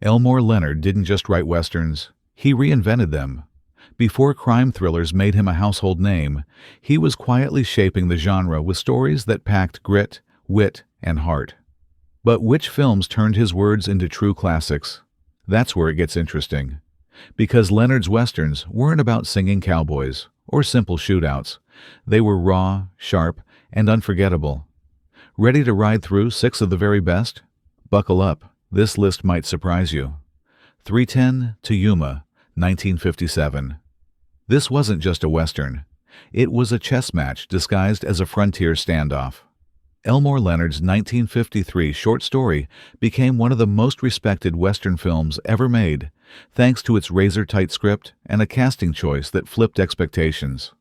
Elmore Leonard didn't just write westerns, he reinvented them. Before crime thrillers made him a household name, he was quietly shaping the genre with stories that packed grit, wit, and heart. But which films turned his words into true classics? That's where it gets interesting. Because Leonard's westerns weren't about singing cowboys or simple shootouts. They were raw, sharp, and unforgettable. Ready to ride through 6 of the very best? Buckle up, this list might surprise you. 310 to Yuma, 1957. This wasn't just a western. It was a chess match disguised as a frontier standoff. Elmore Leonard's 1953 short story became one of the most respected Western films ever made, thanks to its razor-tight script and a casting choice that flipped expectations.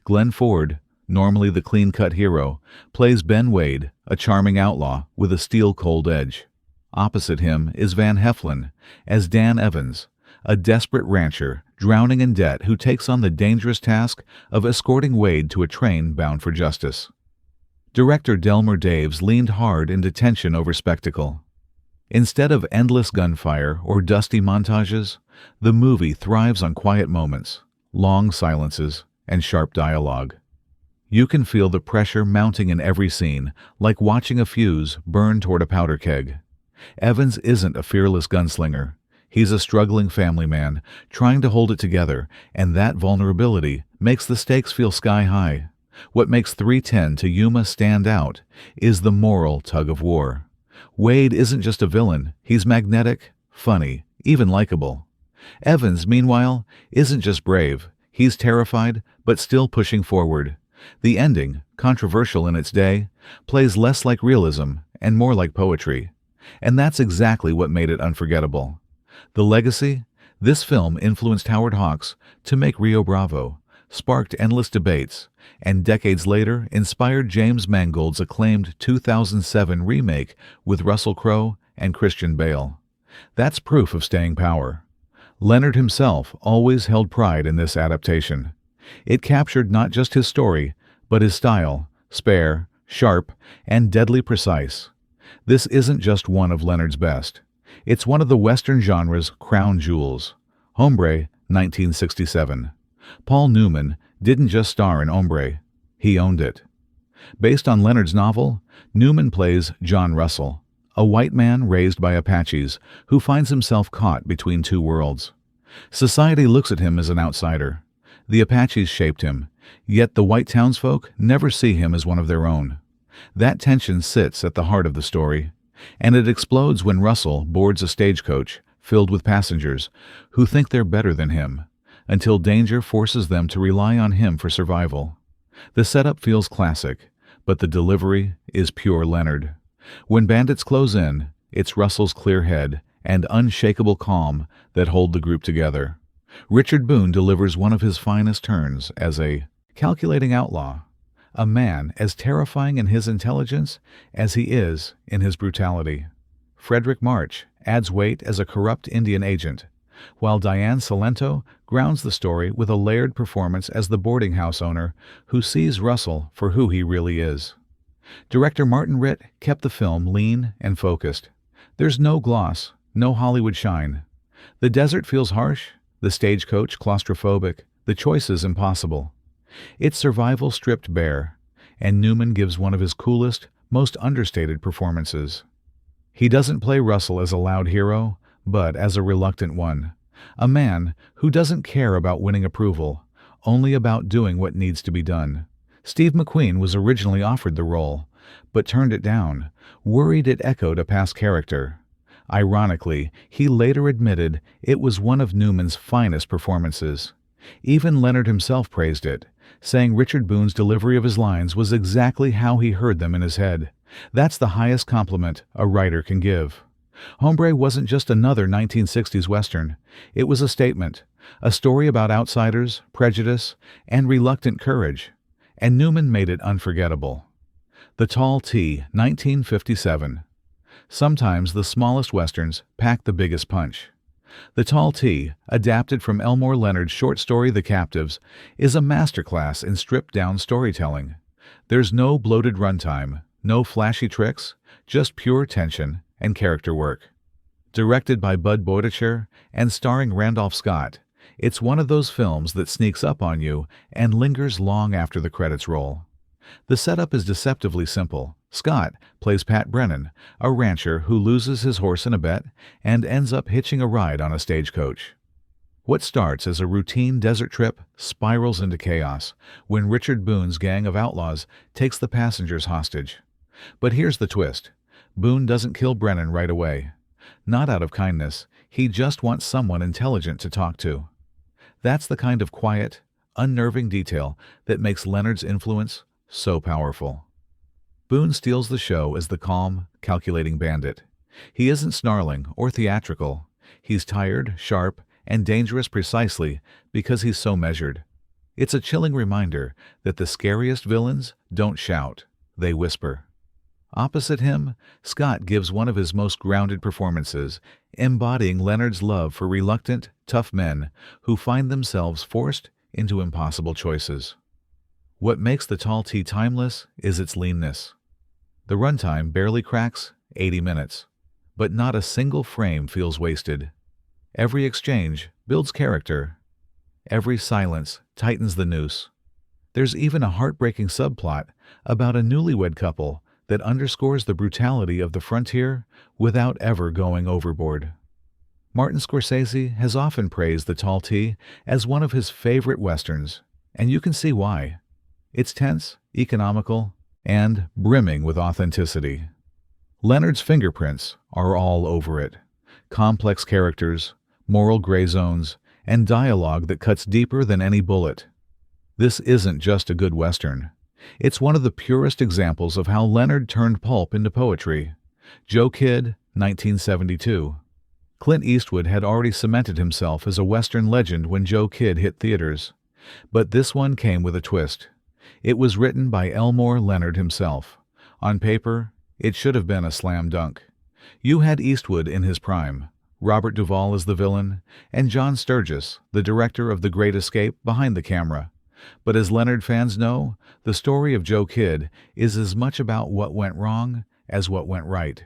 Glenn Ford, normally the clean-cut hero, plays Ben Wade, a charming outlaw with a steel-cold edge. Opposite him is Van Heflin as Dan Evans, a desperate rancher drowning in debt who takes on the dangerous task of escorting Wade to a train bound for justice. Director Delmer Daves leaned hard into tension over spectacle. Instead of endless gunfire or dusty montages, the movie thrives on quiet moments, long silences, and sharp dialogue. You can feel the pressure mounting in every scene, like watching a fuse burn toward a powder keg. Evans isn't a fearless gunslinger. He's a struggling family man, trying to hold it together, and that vulnerability makes the stakes feel sky-high. What makes 310 to Yuma stand out is the moral tug-of-war. Wade isn't just a villain, he's magnetic, funny, even likable. Evans, meanwhile, isn't just brave, he's terrified, but still pushing forward. The ending, controversial in its day, plays less like realism and more like poetry. And that's exactly what made it unforgettable. The legacy? This film influenced Howard Hawks to make Rio Bravo, sparked endless debates, and decades later inspired James Mangold's acclaimed 2007 remake with Russell Crowe and Christian Bale. That's proof of staying power. Leonard himself always held pride in this adaptation. It captured not just his story, but his style, spare, sharp, and deadly precise. This isn't just one of Leonard's best. It's one of the Western genre's crown jewels. Hombre, 1967. Paul Newman didn't just star in Hombre, he owned it. Based on Leonard's novel, Newman plays John Russell, a white man raised by Apaches who finds himself caught between two worlds. Society looks at him as an outsider. The Apaches shaped him, yet the white townsfolk never see him as one of their own. That tension sits at the heart of the story, and it explodes when Russell boards a stagecoach filled with passengers who think they're better than him, until danger forces them to rely on him for survival. The setup feels classic, but the delivery is pure Leonard. When bandits close in, it's Russell's clear head and unshakable calm that hold the group together. Richard Boone delivers one of his finest turns as a calculating outlaw, a man as terrifying in his intelligence as he is in his brutality. Frederick March adds weight as a corrupt Indian agent, while Diane Salento grounds the story with a layered performance as the boarding house owner who sees Russell for who he really is. Director Martin Ritt kept the film lean and focused. There's no gloss, no Hollywood shine. The desert feels harsh, the stagecoach claustrophobic, the choices impossible. It's survival stripped bare, and Newman gives one of his coolest, most understated performances. He doesn't play Russell as a loud hero, but as a reluctant one, a man who doesn't care about winning approval, only about doing what needs to be done. Steve McQueen was originally offered the role, but turned it down, worried it echoed a past character. Ironically, he later admitted it was one of Newman's finest performances. Even Leonard himself praised it, saying Richard Boone's delivery of his lines was exactly how he heard them in his head. That's the highest compliment a writer can give. Hombre wasn't just another 1960s Western. It was a statement, a story about outsiders, prejudice, and reluctant courage. And Newman made it unforgettable. The Tall T, 1957. Sometimes the smallest Westerns pack the biggest punch. The Tall T, adapted from Elmore Leonard's short story The Captives, is a masterclass in stripped-down storytelling. There's no bloated runtime, no flashy tricks, just pure tension and character work. Directed by Bud Boiticher and starring Randolph Scott, it's one of those films that sneaks up on you and lingers long after the credits roll. The setup is deceptively simple. Scott plays Pat Brennan, a rancher who loses his horse in a bet and ends up hitching a ride on a stagecoach. What starts as a routine desert trip spirals into chaos when Richard Boone's gang of outlaws takes the passengers hostage. But here's the twist. Boone doesn't kill Brennan right away. Not out of kindness, he just wants someone intelligent to talk to. That's the kind of quiet, unnerving detail that makes Leonard's influence so powerful. Boone steals the show as the calm, calculating bandit. He isn't snarling or theatrical. He's tired, sharp, and dangerous precisely because he's so measured. It's a chilling reminder that the scariest villains don't shout, they whisper. Opposite him, Scott gives one of his most grounded performances, embodying Leonard's love for reluctant, tough men who find themselves forced into impossible choices. What makes The Tall T timeless is its leanness. The runtime barely cracks 80 minutes, but not a single frame feels wasted. Every exchange builds character. Every silence tightens the noose. There's even a heartbreaking subplot about a newlywed couple that underscores the brutality of the frontier without ever going overboard. Martin Scorsese has often praised The Tall T as one of his favorite westerns, and you can see why. It's tense, economical, and brimming with authenticity. Leonard's fingerprints are all over it. Complex characters, moral gray zones, and dialogue that cuts deeper than any bullet. This isn't just a good western. It's one of the purest examples of how Leonard turned pulp into poetry. Joe Kidd, 1972. Clint Eastwood had already cemented himself as a western legend when Joe Kidd hit theaters. But this one came with a twist. It was written by Elmore Leonard himself. On paper, it should have been a slam dunk. You had Eastwood in his prime, Robert Duvall as the villain, and John Sturges, the director of The Great Escape, behind the camera. But as Leonard fans know, the story of Joe Kidd is as much about what went wrong as what went right.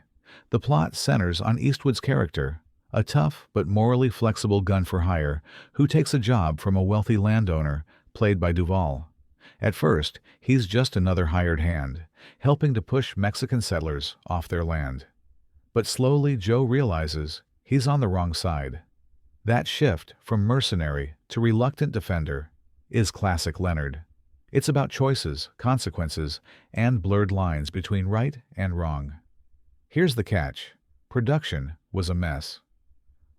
The plot centers on Eastwood's character, a tough but morally flexible gun-for-hire who takes a job from a wealthy landowner, played by Duvall. At first, he's just another hired hand, helping to push Mexican settlers off their land. But slowly Joe realizes he's on the wrong side. That shift from mercenary to reluctant defender is classic Leonard. It's about choices, consequences, and blurred lines between right and wrong. Here's the catch. Production was a mess.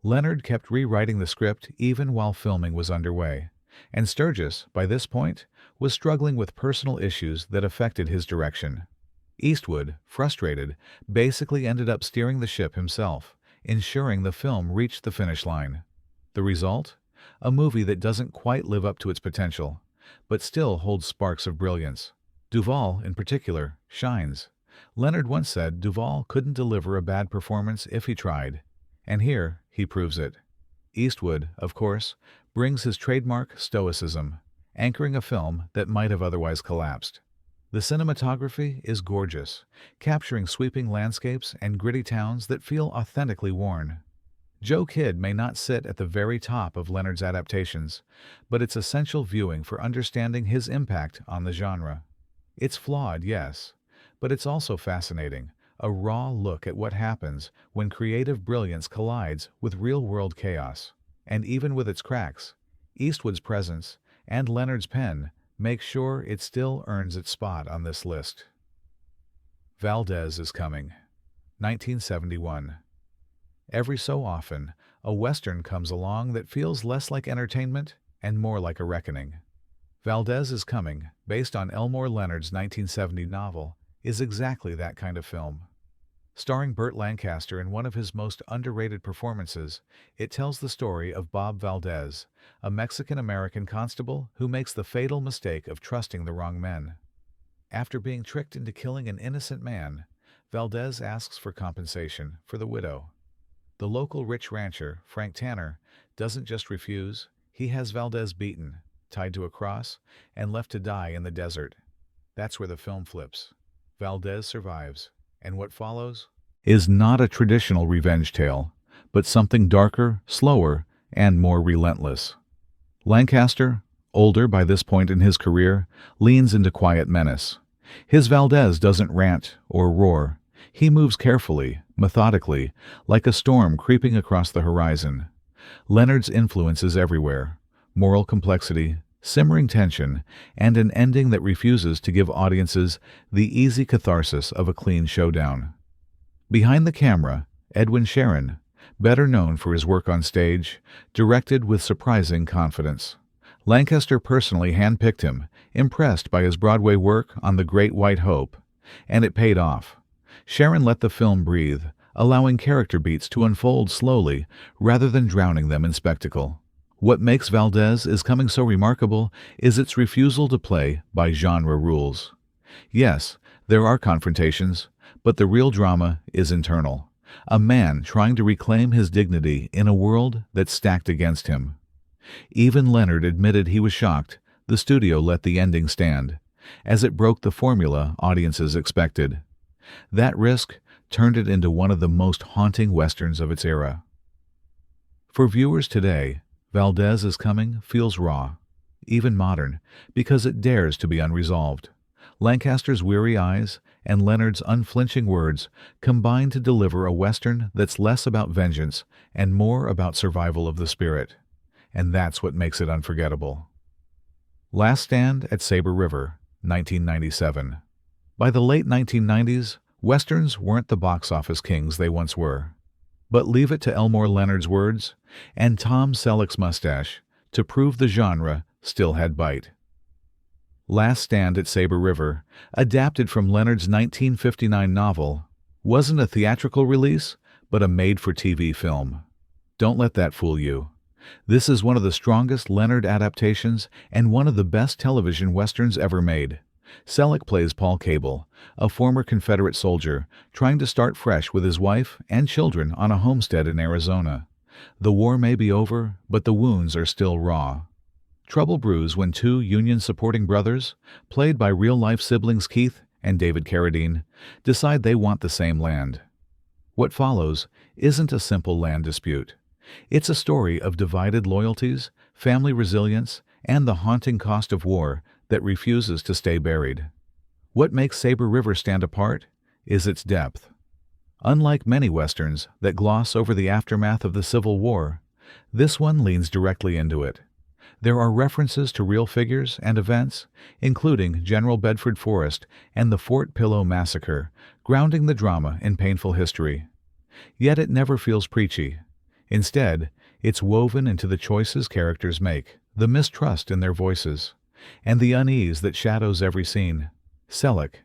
Leonard kept rewriting the script even while filming was underway, and Sturges, by this point, was struggling with personal issues that affected his direction. Eastwood, frustrated, basically ended up steering the ship himself, ensuring the film reached the finish line. The result? A movie that doesn't quite live up to its potential, but still holds sparks of brilliance. Duvall, in particular, shines. Leonard once said Duvall couldn't deliver a bad performance if he tried, and here he proves it. Eastwood, of course, brings his trademark stoicism, anchoring a film that might have otherwise collapsed. The cinematography is gorgeous, capturing sweeping landscapes and gritty towns that feel authentically worn. Joe Kidd may not sit at the very top of Leonard's adaptations, but it's essential viewing for understanding his impact on the genre. It's flawed, yes, but it's also fascinating, a raw look at what happens when creative brilliance collides with real-world chaos. And even with its cracks, Eastwood's presence and Leonard's pen make sure it still earns its spot on this list. Valdez is Coming, 1971. Every so often, a Western comes along that feels less like entertainment and more like a reckoning. Valdez is Coming, based on Elmore Leonard's 1970 novel, is exactly that kind of film. Starring Burt Lancaster in one of his most underrated performances, it tells the story of Bob Valdez, a Mexican-American constable who makes the fatal mistake of trusting the wrong men. After being tricked into killing an innocent man, Valdez asks for compensation for the widow. The local rich rancher, Frank Tanner, doesn't just refuse, he has Valdez beaten, tied to a cross, and left to die in the desert. That's where the film flips. Valdez survives, and what follows is not a traditional revenge tale, but something darker, slower, and more relentless. Lancaster, older by this point in his career, leans into quiet menace. His Valdez doesn't rant or roar. He moves carefully, methodically, like a storm creeping across the horizon. Leonard's influence is everywhere: moral complexity, simmering tension, and an ending that refuses to give audiences the easy catharsis of a clean showdown. Behind the camera, Edwin Sharon, better known for his work on stage, directed with surprising confidence. Lancaster personally handpicked him, impressed by his Broadway work on The Great White Hope, and it paid off. Sharon let the film breathe, allowing character beats to unfold slowly rather than drowning them in spectacle. What makes Valdez is Coming so remarkable is its refusal to play by genre rules. Yes, there are confrontations, but the real drama is internal. A man trying to reclaim his dignity in a world that's stacked against him. Even Leonard admitted he was shocked the studio let the ending stand, as it broke the formula audiences expected. That risk turned it into one of the most haunting westerns of its era. For viewers today, Valdez is Coming feels raw, even modern, because it dares to be unresolved. Lancaster's weary eyes and Leonard's unflinching words combine to deliver a western that's less about vengeance and more about survival of the spirit. And that's what makes it unforgettable. Last Stand at Sabre River, 1997. By the late 1990s, westerns weren't the box office kings they once were. But leave it to Elmore Leonard's words and Tom Selleck's mustache to prove the genre still had bite. Last Stand at Sabre River, adapted from Leonard's 1959 novel, wasn't a theatrical release, but a made-for-TV film. Don't let that fool you. This is one of the strongest Leonard adaptations and one of the best television westerns ever made. Selleck plays Paul Cable, a former Confederate soldier trying to start fresh with his wife and children on a homestead in Arizona. The war may be over, but the wounds are still raw. Trouble brews when two Union-supporting brothers, played by real-life siblings Keith and David Carradine, decide they want the same land. What follows isn't a simple land dispute. It's a story of divided loyalties, family resilience, and the haunting cost of war that refuses to stay buried. What makes Sabre River stand apart is its depth. Unlike many westerns that gloss over the aftermath of the Civil War, this one leans directly into it. There are references to real figures and events, including General Bedford Forrest and the Fort Pillow Massacre, grounding the drama in painful history. Yet it never feels preachy. Instead, it's woven into the choices characters make, the mistrust in their voices, and the unease that shadows every scene. Selleck,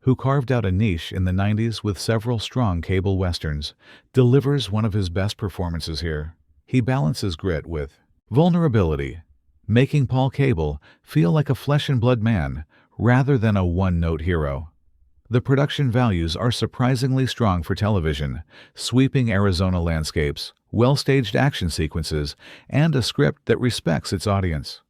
who carved out a niche in the 90s with several strong cable westerns, delivers one of his best performances here. He balances grit with vulnerability, making Paul Cable feel like a flesh-and-blood man rather than a one-note hero. The production values are surprisingly strong for television: sweeping Arizona landscapes, well-staged action sequences, and a script that respects its audience.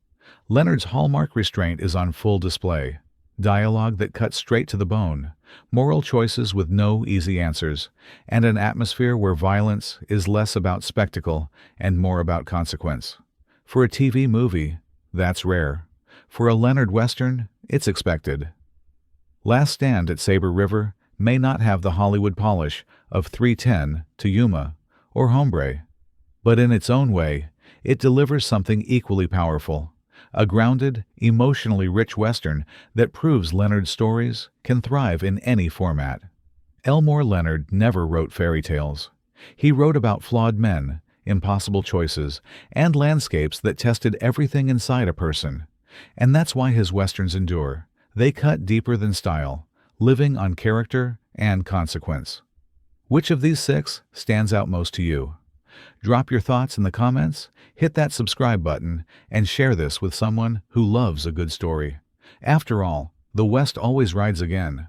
Leonard's hallmark restraint is on full display. Dialogue that cuts straight to the bone, moral choices with no easy answers, and an atmosphere where violence is less about spectacle and more about consequence. For a TV movie, that's rare. For a Leonard Western, it's expected. Last Stand at Sabre River may not have the Hollywood polish of 3:10 to Yuma or Hombre, but in its own way, it delivers something equally powerful: a grounded, emotionally rich Western that proves Leonard's stories can thrive in any format. Elmore Leonard never wrote fairy tales. He wrote about flawed men, impossible choices, and landscapes that tested everything inside a person. And that's why his Westerns endure. They cut deeper than style, living on character and consequence. Which of these 6 stands out most to you? Drop your thoughts in the comments, hit that subscribe button, and share this with someone who loves a good story. After all, the West always rides again.